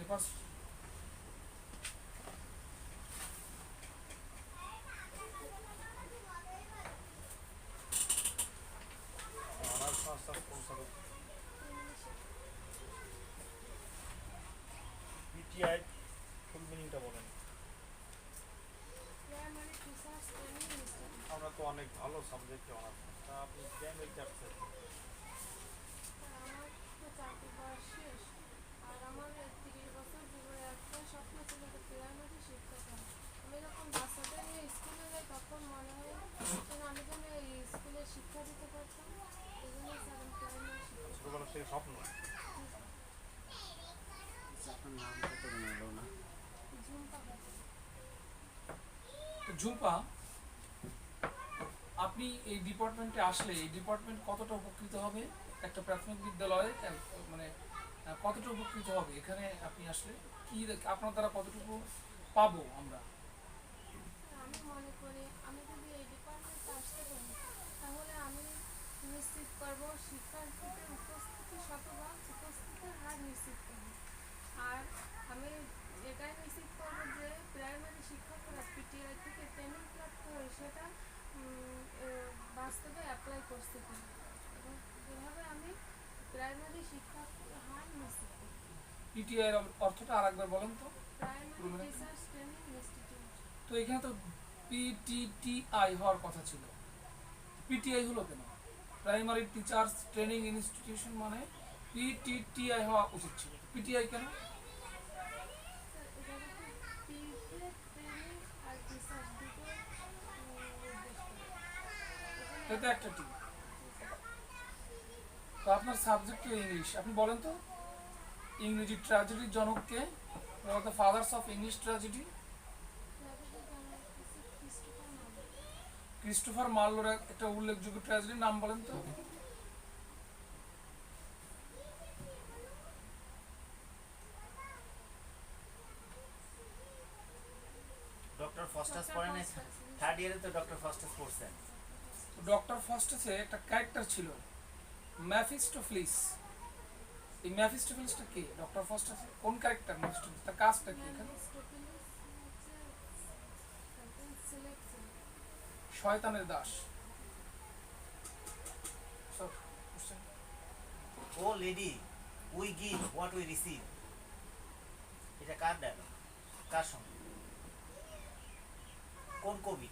First PTI ফুল মিনিংটা বলেন। আমরা তো অনেক ভালো সাবজেক্টে অনার্স, তা আপনি প্রাইমারি চাচ্ছেন? আমার তো চাকরি বয়স শেষ, আর আমার 30 বছর জীবনে একটা স্বপ্ন ছিল একটা প্রাইমারি শিক্ষক হওয়া। আমি যখন বাচ্চাদের নিয়ে স্কুলে যাই তখন মনে হয় যেন আমি যেন এই স্কুলে শিক্ষা দিতে পারতাম। এই জন্য স্যার আমি প্রাইমারি শিক্ষক। ছোটবেলা থেকে স্বপ্ন। আপনার নামটা তো মনে হলো না। ঝুমকা খাতুন। ঝুম্পা, আপনি এই ডিপার্টমেন্টে আসলে এই ডিপার্টমেন্ট কতটা উপকৃত হবে একটা প্রাথমিক বিদ্যালয়ে, মানে কতটা উপকৃত হবে এখানে আপনি আসলে, কি আপনার দ্বারা কতটুকু পাবো আমরা? আমি মনে করি আমি যদি এই ডিপার্টমেন্টে আসতে পারি তাহলে আমি নিশ্চিত করব শিক্ষার্থীদের উপস্থিতি শতভাগ উপস্থিতির হার নিশ্চিত করব। আর আমি এটাই নিশ্চিত করব যে প্রাইমারি শিক্ষকরা পিটিআই থেকে ট্রেনিং প্রাপ্ত হয়ে সেটা বাস্তবে অ্যাপ্লাই করতে পারি, এবং এভাবে আমি প্রাইমারি শিক্ষক হার নিশ্চিত করব। পিটিআই এর অর্থটা আরেকবার বলেন তো। Primary teachers training institute. তো এখানে তো পিটিটিআই হওয়ার কথা ছিল, পিটিআই হলো কেন? প্রাইমারি টিচার্স ট্রেনিং ইনস্টিটিউশন মানে পিটিটিআই হওয়া উচিত ছিল, পিটিআই কেন? এটা একটা টিম। তো আপনার সাবজেক্ট কি ইংলিশ, আপনি বলেন তো ইংরেজি ট্র্যাজেডির জনককে, the fathers of English tragedy? Christopher মার্লোর একটা উল্লেখযোগ্য ট্র্যাজেডির নাম বলেন তো। ডক্টর ফাস্টাস পড়েন, থার্ড ইয়ারে তো ডক্টর ফাস্টাস পড়ছেন। ডক্টর ফাস্টাসে একটা ক্যারেক্টার ছিল ম্যাফিস্টোফেলিস। এই ম্যাফিস্টোফেলিসটা কে? ডক্টর ফাস্টাস কোন ক্যারেক্টার? ম্যাফিস্টোফেলিস তার কাজটা কি এখানে? শয়তানের দাস। O lady, we give what we receive, এটা কার ডায়লগ? কার সঙ্গে? কোন কবি?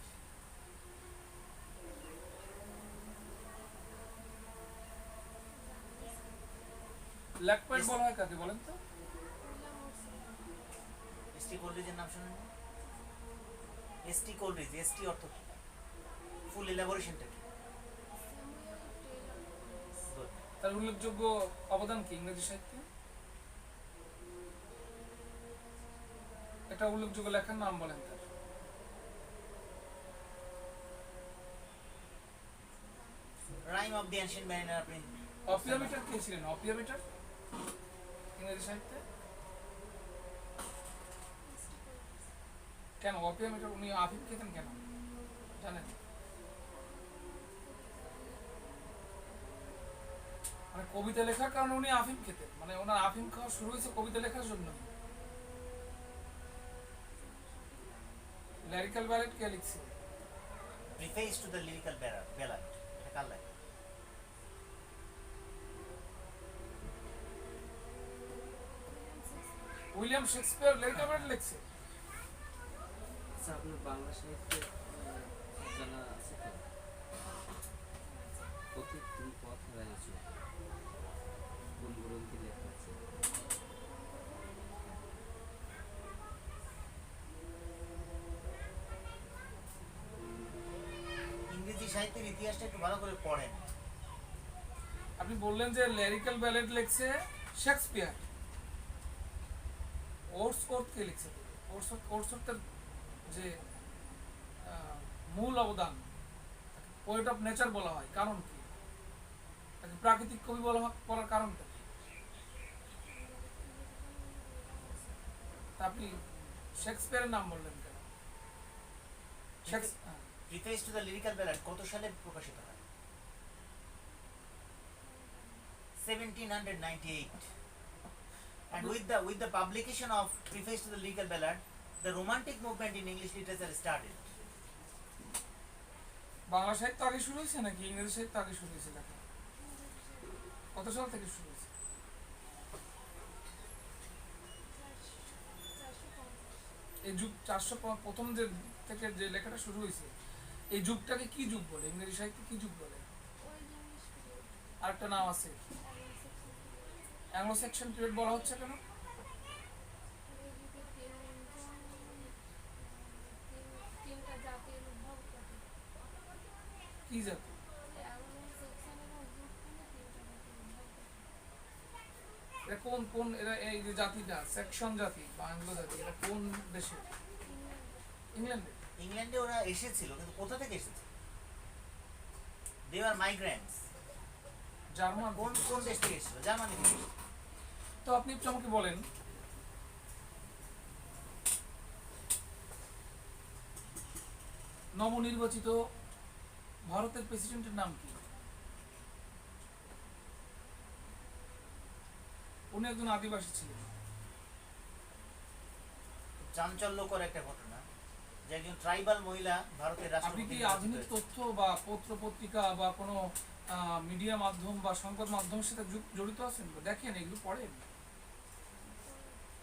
ব্ল্যাক পয়েন্ট বলা হয় কাকে বলেন তো? এসটি কোলরিজের নাম শুনেন? এসটি কোলরিজ, এসটি অর্থ কি? ফুল এলাবোরেশনটা কি? তার উল্লেখযোগ্য অবদান কি ইংরেজি সাহিত্যে? একটা উল্লেখযোগ্য লেখার নাম বলেন তার। Rime of the Ancient Mariner. আপনি অপিওমিটার কে ছিলেন? অপিওমিটার ইংরেজি সাহিত্যে কেন? অপিওমিটার উনি আফিম খেতেন কেন জানেন? মানে কবিতা লেখার কারণে উনি আফিম খেতেন, মানে ওনার আফিম খাওয়া শুরু হয়েছে কবিতা লেখার জন্য। লিরিক্যাল ব্যালেড কে লিখছে? Preface to the lyrical ballad, এটা কার লেখা? উইলিয়াম শেক্সপিয়ার লিরিক্যাল ব্যালেড লিখছে। আচ্ছা, আপনার বাংলা সাহিত্যে জানা আছে তো? পথিক তুমি পথ হারাইছ, কোন গ্রন্থে লেখা আছে? ইংরেজি সাহিত্যের ইতিহাসটা একটু ভালো করে পড়েন। আপনি বললেন যে লিরিক্যাল ব্যালেড লিখছে শেক্সপিয়ার, ওর্ডসওয়ার্থ কে লিখছে? ওর্ডসওয়ার্থের যে মূল অবদান, পোয়েট অফ নেচার বলা হয়, কারণ কি? তাকে প্রাকৃতিক কবি বলার কারণটা কি? আপনি শেক্সপিয়ারের নাম বললেন কেন? Preface to the lyrical ballad কত সালে প্রকাশিত হয়? 1798। And with the publication of Preface to the Legal Ballad, the Romantic movement in English literature started. Bangla সাহিত্য আগে শুরু হয়েছে নাকি ইংরেজি সাহিত্য আগে শুরু হয়েছে লেখা? কত সাল থেকে শুরু হয়েছে? 450 এই যুগ 400 প্রথম যে থেকে যে লেখাটা শুরু হয়েছে এই যুগটাকে কি যুগ বলে? ইংরেজি সাহিত্যে কি যুগ বলে? ওল্ড ইংলিশ পিরিয়ড, আরেকটা নাম আছে, অ্যাংলো সেকশন পিরিয়ড বলা হচ্ছে কেন? তিনটা জাতির উদ্ভব ঘটে। কি জাতি? অ্যাংলো সেকশন এবং গ্রুপ মিলে তিনটা জাতির উদ্ভব ঘটে। এরা কোন কোন এরা এই যে জাতিটা সেকশন জাতি বা অ্যাংলো জাতি এরা কোন দেশে? ইংল্যান্ডে। ইংল্যান্ডে ওরা এসেছিল, কিন্তু কোথা থেকে এসেছে? দে আর মাইগ্রেন্টস। জার্মান। কোন কোন দেশ থেকে এসেছিল? জার্মানি থেকে এসেছিল। তো আপনি একটু আমাকে বলেন নবনির্বাচিত ভারতের প্রেসিডেন্টের নাম কি? উনি একজন আদিবাসী ছিলেন। চাঞ্চল্যকর একটা ঘটনা যে একজন ট্রাইবাল মহিলা ভারতের আপনি রাষ্ট্রপতি কি নির্বাচিত আধুনিক হয়েছে। তথ্য বা পত্র পত্রিকা বা কোনো মিডিয়া মাধ্যম বা সংবাদ মাধ্যমের সাথে জড়িত আছেন তো? দেখেন, এগুলো পড়েন?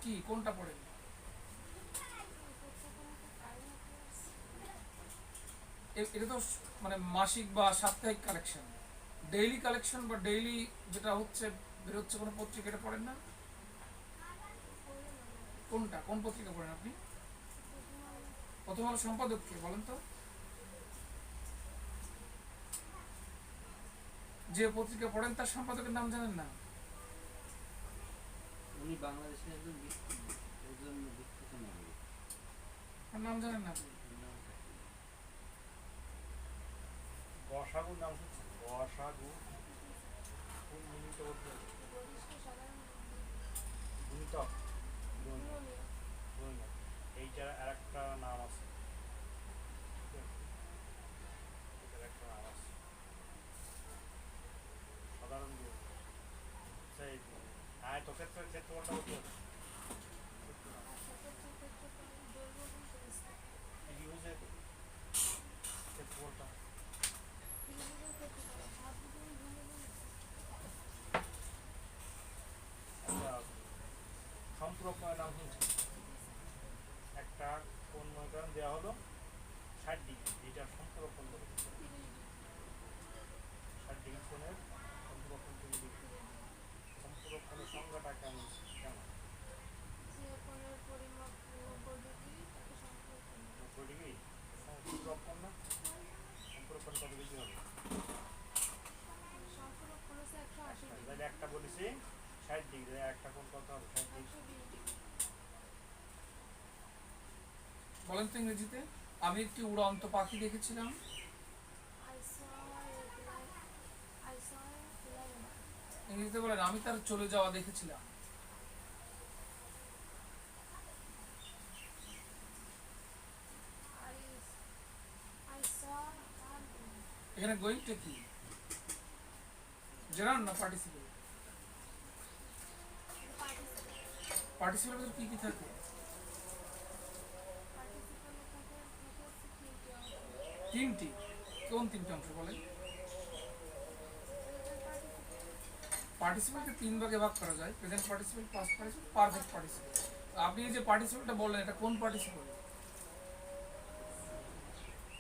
কি কোনটা পড়েন? এটা তো মানে মাসিক বা সাপ্তাহিক কালেকশন, ডেইলি কালেকশন বা ডেইলি যেটা হচ্ছে বেরোচ্ছে কোনো পত্রিকা, এটা পড়েন না? কোনটা, কোন পত্রিকা পড়েন আপনি? প্রথম আলো সম্পাদক কে বলেন তো? যে পত্রিকা পড়েন তার সম্পাদকের নাম জানেন না? উনি বাংলাদেশের একজন বিখ্যাত নাগরিক। তার নাম জানেন না আপনি? গসাগুর নাম শুনছেন? গসাগু কোন মিনিটে বলতে হবে? গরিষ্ঠ সাধারণ গুণিতক, গুণনীয়। গুণিতক। এইটার আর একটা নাম আছে, ঠিক আছে? এটার একটা নাম আছে সাধারণ গুণ। সেই আয়তক্ষেত্রের ক্ষেত্রফলটা বলতে হবে। আর সেক্ষেত্রে ক্ষেত্রফল দৈর্ঘ্য গুণ প্রস্থ। ত্রিভুজের ক্ষেত্রফলটা ত্রিভুজের ক্ষেত্রফল ধাতু গুণ ভূমি গুণ। একটা সম্পূরকের নাম শুনছেন? একটা কোণ মনে করেন দেওয়া হলো 60 ডিগ্রি, এটার সম্পূরক কোণ বলে 60 ডিগ্রি কোণের সম্পূরক কোণ 30 ডিগ্রি। সম্পূরক কোণের সংজ্ঞাটা কেমন কেমন? যে কোণের পরিমাপ 90 ডিগ্রি তাকে সম্পূরক কোণ বলে। 90 ডিগ্রি সম্পূরক কোণ না? সম্পূরক কোণ কত ডিগ্রি হবে? সম্পূরক কোণ হচ্ছে 180 ডিগ্রি। তাহলে একটা বলেছি 60 ডিগ্রি, একটা কোণ কত হবে? 60 ডিগ্রি। 120 ডিগ্রি। বলেন তো ইংরেজিতে। আমি একটি উড়ন্ত পাখি দেখেছিলাম। I saw a fly- I saw a flying bird. ইংরেজিতে বলেন আমি তার চলে যাওয়া দেখেছিলাম। I saw her going. এখানে গোয়িংটা কি? জেনারেল না পার্টিসিপেল? Participle. পার্টিসিপেলের কি কি থাকে? Participle এ থাকে হচ্ছে তিনটি অংশ। তিনটি। কোন তিনটি অংশ বলেন? Present participle, পার্টিসিপেলকে তিন ভাগে ভাগ করা যায়, present participle, past participle, perfect participle. আপনি এই যে পার্টিসিপেলটা বললেন এটা কোন participle?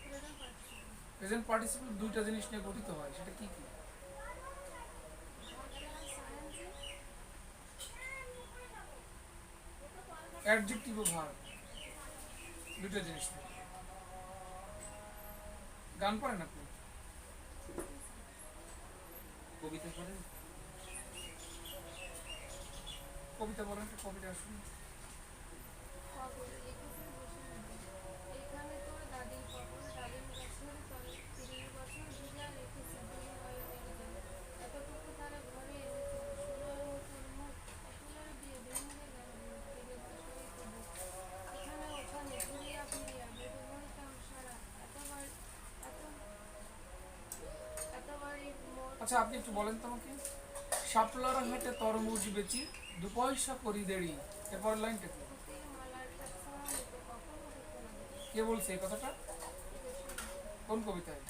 present participle. Present participle দুইটা জিনিস নিয়ে গঠিত হয়, সেটা কি কি? অ্যাডজেক্টিভ ও ভার্ব, দুটো জিনিস থাকে। গান পড়েন আপনি? কবিতা পড়েন? কবিতা বলেন, একটা কবিতা শুনি। কবর লিখেছে বসুমতী। এখানে তোর দাদির কবর, ডালিম গাছের তলে 30 বছর ভিজা রেখেছে দুই নয়নের জলে। এতটুকু তারা ঘরে এনেছিল, সুরয় মুখের মুখ, অতুলের বিয়ে ভেঙে গেল বুক, তীরে বসেই তো বুক। এখানে ওখানে ঘুরিয়া ফিরিয়া বেঁধে মরিতাম সারা, এতবারই মোর। আচ্ছা আপনি একটু বলেন তো আমাকে, শাপলার হাটে তরমুজ বেচি দু পয়সা করি দেরি, এরপর লাইনটা কি? হতে মালার কাছা হইতে কখনো হতো না দেরি। কে বলছে এই কথাটা? কোন কবিতায়?